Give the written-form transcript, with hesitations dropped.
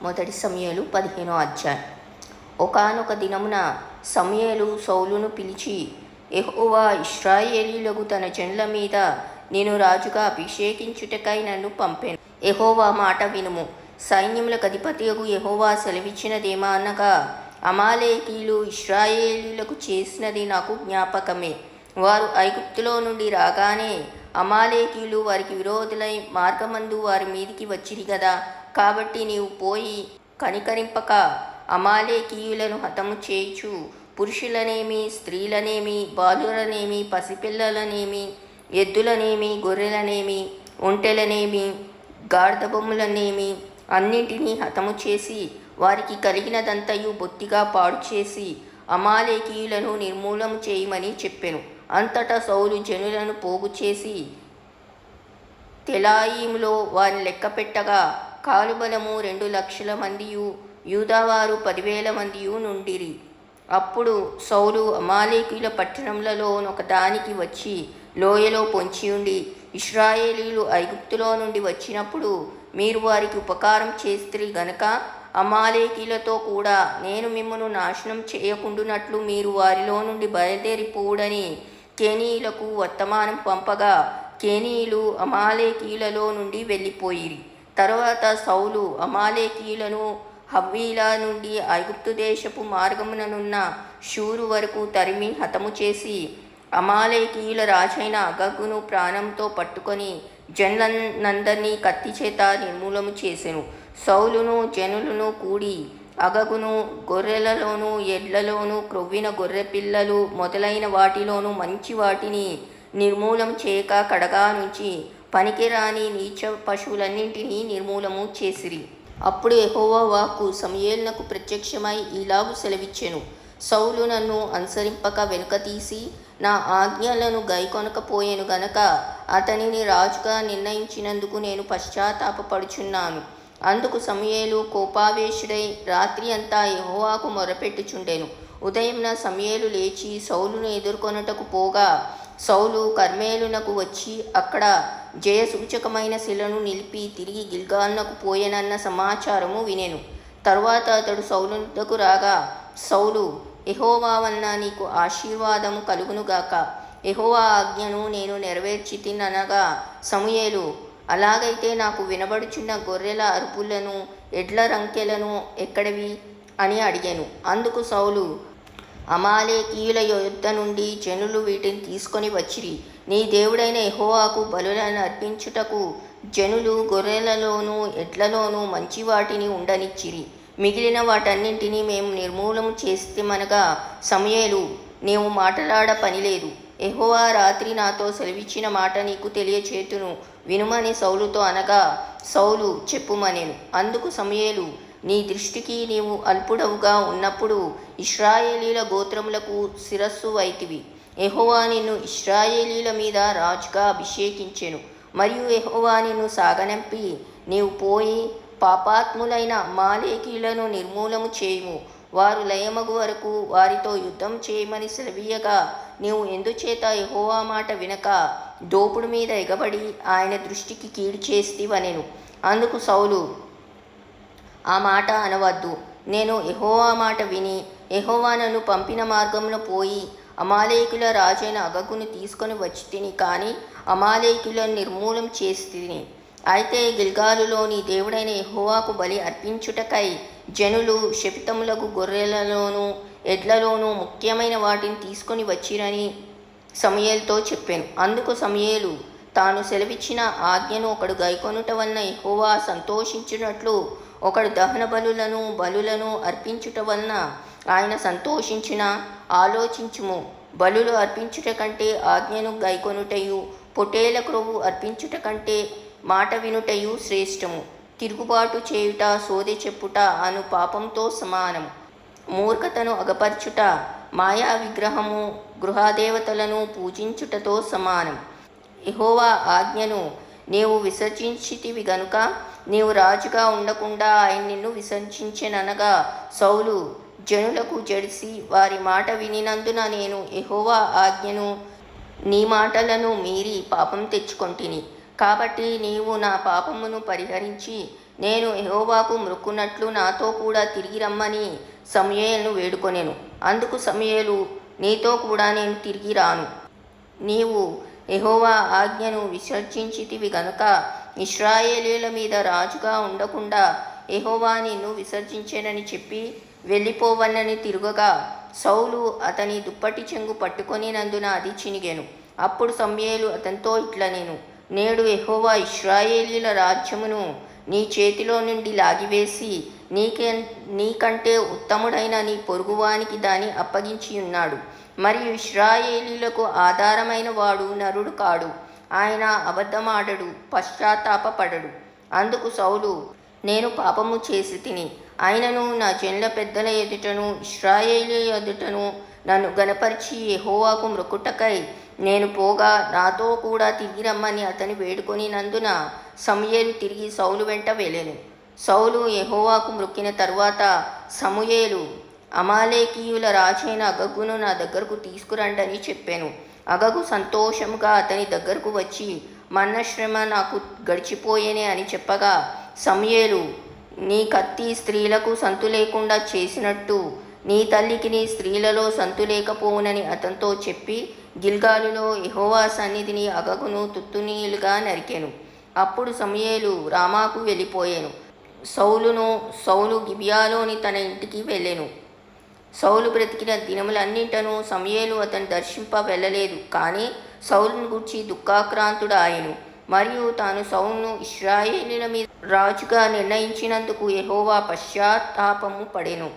మొదటి సమూయేలు 15వ అధ్యాయం. ఒకానొక దినమున సమూయేలు సౌలును పిలిచి, యెహోవా ఇశ్రాయేలీయులకు తన జనుల మీద నేను రాజుగా అభిషేకించుటకై నన్ను పంపెను. యెహోవా మాట వినుము. సైన్యములకు అధిపతియగు యెహోవా సెలవిచ్చినదేమనగా, అమాలేకీయులు ఇశ్రాయేలీయులకు చేసినది నాకు జ్ఞాపకమే. వారు ఐగుప్తులో నుండి రాగానే అమాలేకీయులు వారికి విరోధులై మార్గమందు వారి మీదికి వచ్చిరి గదా. కాబట్టి నీవు పోయి కనికరింపక అమాలేకీయులను హతము చేయుచు పురుషులనేమి, స్త్రీలనేమి, బాలురనేమి, పసిపిల్లలనేమి, ఎద్దులనేమి, గొర్రెలనేమి, ఒంటెలనేమి, గాడిదబొమ్ములనేమి అన్నింటినీ హతము చేసి వారికి కలిగినదంతయు బొత్తిగా పాడు చేసి అమాలేకీయులను నిర్మూలము చేయమని చెప్పెను. అంతటా సౌలు జనులను పోగు చేసి తెలాయీములో వారిని లెక్కపెట్టగా కాలుబలము 2,00,000 మందియు, యూదావారు 10,000 మందియు నుండిరి. అప్పుడు సౌలు అమాలేకీయుల పట్టణములలో ఒకదానికి వచ్చి లోయలో పొంచియుండి, ఇశ్రాయేలీయులు ఐగుప్తులో నుండి వచ్చినప్పుడు మీరు వారికి ఉపకారం చేస్తిరి గనుక అమాలేకీయులతో కూడా నేను మిమ్మును నాశనం చేయకుండునట్లు మీరు వారిలో నుండి బయలుదేరిపోవుడని కేనీయులకు వర్తమానం పంపగా కేనీయులు అమాలేకీయులలో నుండి వెళ్ళిపోయిరి. తరువాత సౌలు అమాలేకీయులను హవ్వీలా నుండి ఐగుప్తు దేశపు మార్గముననున్న షూరు వరకు తరిమి హతము చేసి అమాలేకీయుల రాజైన అగగును ప్రాణంతో పట్టుకొని జనులందరినీ కత్తి చేత నిర్మూలము చేసెను. సౌలును జనులను కూడి అగగును గొర్రెలలోను, ఎడ్లలోను, క్రొవ్విన గొర్రె పిల్లలు మొదలైన వాటిలోను మంచి వాటిని నిర్మూలం చేయక కడగా నుంచి పనికిరాని నీచ పశువులన్నింటినీ నిర్మూలము చేసిరి. అప్పుడు యెహోవా వాక్కు సమూయేలునకు ప్రత్యక్షమై ఈలాగు సెలవిచ్చెను. సౌలు నన్ను అనుసరింపక వెనుక తీసి నా ఆజ్ఞలను గైకొనకపోయెను గనక అతనిని రాజుగా నిర్ణయించినందుకు నేను పశ్చాత్తాపపడుచున్నాను. అందుకు సమూయేలు కోపావేశుడై రాత్రి అంతా యెహోవాకు మొరపెట్టుచుండెను. ఉదయమున సమూయేలు లేచి సౌలును ఎదుర్కొనుటకు పోగా సౌలు కర్మెలునకు వచ్చి అక్కడ జయసూచకమైన శిలను నిలిపి తిరిగి గిల్గాలునకు పోయెనన్న సమాచారము వినెను. తరువాత అతడు సౌలు వద్దకు రాగా సౌలు, యెహోవా వలన నీకు ఆశీర్వాదము కలుగునుగాక, యెహోవా ఆజ్ఞను నేను నెరవేర్చితిననగా సమూయేలు, అలాగైతే నాకు వినబడుచున్న గొర్రెల అరుపులను, ఎడ్ల రంకెలను ఎక్కడివి అని అడిగాను. అందుకు సౌలు, అమాలేకీయుల యొద్ద నుండి జనులు వీటిని తీసుకొని వచ్చిరి. నీ దేవుడైన యెహోవాకు బలులను అర్పించుటకు జనులు గొర్రెలలోనూ ఎడ్లలోనూ మంచి వాటిని ఉండనిచ్చిరి. మిగిలిన వాటన్నింటినీ మేము నిర్మూలము చేస్తేమనగా సమూయేలు, నీవు మాటలాడ పనిలేదు. యెహోవా రాత్రి నాతో సెలవిచ్చిన మాట నీకు తెలియచేతును వినుమని సౌలుతో అనగా సౌలు చెప్పుమనెను. అందుకు సమూయేలు, నీ దృష్టికి నీవు అల్పుడవుగా ఉన్నప్పుడు ఇశ్రాయేలీల గోత్రములకు శిరస్సు వైతివి. యెహోవా నిన్ను ఇశ్రాయేలీల మీద రాజుగా అభిషేకించెను. మరియు యెహోవా నిన్ను సాగనంపి నీవు పోయి పాపాత్ములైన అమాలేకీయులను నిర్మూలము చేయుము. వారు లయమగు వరకు వారితో యుద్ధం చేయమని సెలవీయగా నీవు ఎందుచేత యెహోవా మాట వినక దోపుడు మీద ఎగబడి ఆయన దృష్టికి కీడు చేస్తివనెను. అందుకు సౌలు, ఆ మాట అనవద్దు. నేను యెహోవా మాట విని యెహోవా నన్ను పంపిన మార్గమున పోయి అమాలేకీయుల రాజైన అగగును తీసుకొని వచ్చి తిని, కానీ అమాలేకీయులను నిర్మూలం చేసి తిని. అయితే గిల్గాలులో నీ దేవుడైన యెహోవాకు బలి అర్పించుటకై జనులు శపితములకు గొర్రెలలోనూ ఎడ్లలోనూ ముఖ్యమైన వాటిని తీసుకొని వచ్చిరని సమూయేలుతో చెప్పాను. అందుకు సమూయేలు తాను సెలవిచ్చిన ఆజ్ఞను ఒకడు గైకొనుట వలన యెహోవా సంతోషించినట్లు ఒకడు దహన బలులను అర్పించుట వలన ఆయన సంతోషించిన ఆలోచించుము. బలులు అర్పించుట కంటే ఆజ్ఞను గైకొనుటయు, పొటేల క్రొవ్వు అర్పించుట కంటే మాట వినుటయు శ్రేష్టము. తిరుగుబాటు చేయుట, సోదె చెప్పుట అను పాపంతో సమానము. మూర్ఖతను అగపరచుట, మాయా విగ్రహము, గృహదేవతలను పూజించుటతో సమానం. యెహోవా ఆజ్ఞను నీవు విసర్జించితివి గనుక నీవు రాజుగా ఉండకుండా ఆయన నిన్ను విసర్జించెననగా సౌలు జనులకు జడిసి వారి మాట వినినందున నేను యెహోవా ఆజ్ఞను నీ మాటలను మీరి పాపం తెచ్చుకొంటిని. కాబట్టి నీవు నా పాపమును పరిహరించి నేను యెహోవాకు మ్రొక్కునట్లు నాతో కూడా తిరిగి రమ్మని సమూయేలును వేడుకొనెను. అందుకు సమూయేలు, నీతో కూడా నేను తిరిగి రాను. నీవు యెహోవా ఆజ్ఞను విసర్జించితివి గనుక ఇశ్రాయేలీయుల మీద రాజుగా ఉండకుండా యెహోవా నిన్ను విసర్జించెనని చెప్పి వెళ్ళిపోవన్నని తిరుగగా సౌలు అతని దుప్పటి చెంగు పట్టుకొనినందున అది చినిగెను. అప్పుడు సమూయేలు అతనితో ఇట్లనెను, నేడు యెహోవా ఇశ్రాయేలీయుల రాజ్యమును నీ చేతిలో నుండి లాగివేసి నీకంటే ఉత్తముడైన నీ పొరుగువానికి దాన్ని అప్పగించి ఉన్నాడు. మరియు ఇశ్రాయేలీయులకు ఆధారమైన వాడు నరుడు కాడు, ఆయన అబద్ధమాడడు, పశ్చాత్తాపపడడు. అందుకు సౌలు, నేను పాపము చేసి తిని, ఆయనను నా జనుల పెద్దల ఎదుటను ఇశ్రాయేలీయుల ఎదుటను నన్ను గనపరిచి యెహోవాకు మ్రొక్కుటకై నేను పోగా నాతో కూడా తిరిగి రమ్మని అతని వేడుకొనినందున సమూయేలు తిరిగి సౌలు వెంట వెళ్ళెను. సౌలు యెహోవాకు మ్రొక్కిన తరువాత సమూయేలు, అమాలేకీయుల రాజైన అగగును నా దగ్గరకు తీసుకురండని చెప్పాను. అగగు సంతోషముగా అతని దగ్గరకు వచ్చి, మన్న శ్రమ నాకు గడిచిపోయేనే అని చెప్పగా సమూయేలు, నీ కత్తి స్త్రీలకు సంతు లేకుండా చేసినట్టు నీ తల్లికి నీ స్త్రీలలో సంతు లేకపోవునని అతనితో చెప్పి గిల్గాలులో యెహోవా సన్నిధిని అగగును తుత్తునీయులుగా నరికెను. అప్పుడు సమూయేలు రామాకు వెళ్ళిపోయాను. సౌలు గిబియాలోని తన ఇంటికి వెళ్ళెను. సౌలు బ్రతికిన దినములన్నింటను సమూయేలు అతను దర్శింప వెళ్ళలేదు. కానీ సౌలును గూర్చి దుఃఖాక్రాంతుడు ఆయను. మరియు తాను సౌలును ఇశ్రాయేలీయుల మీద రాజుగా నిర్ణయించినందుకు యెహోవా పశ్చాత్తాపము పడెను.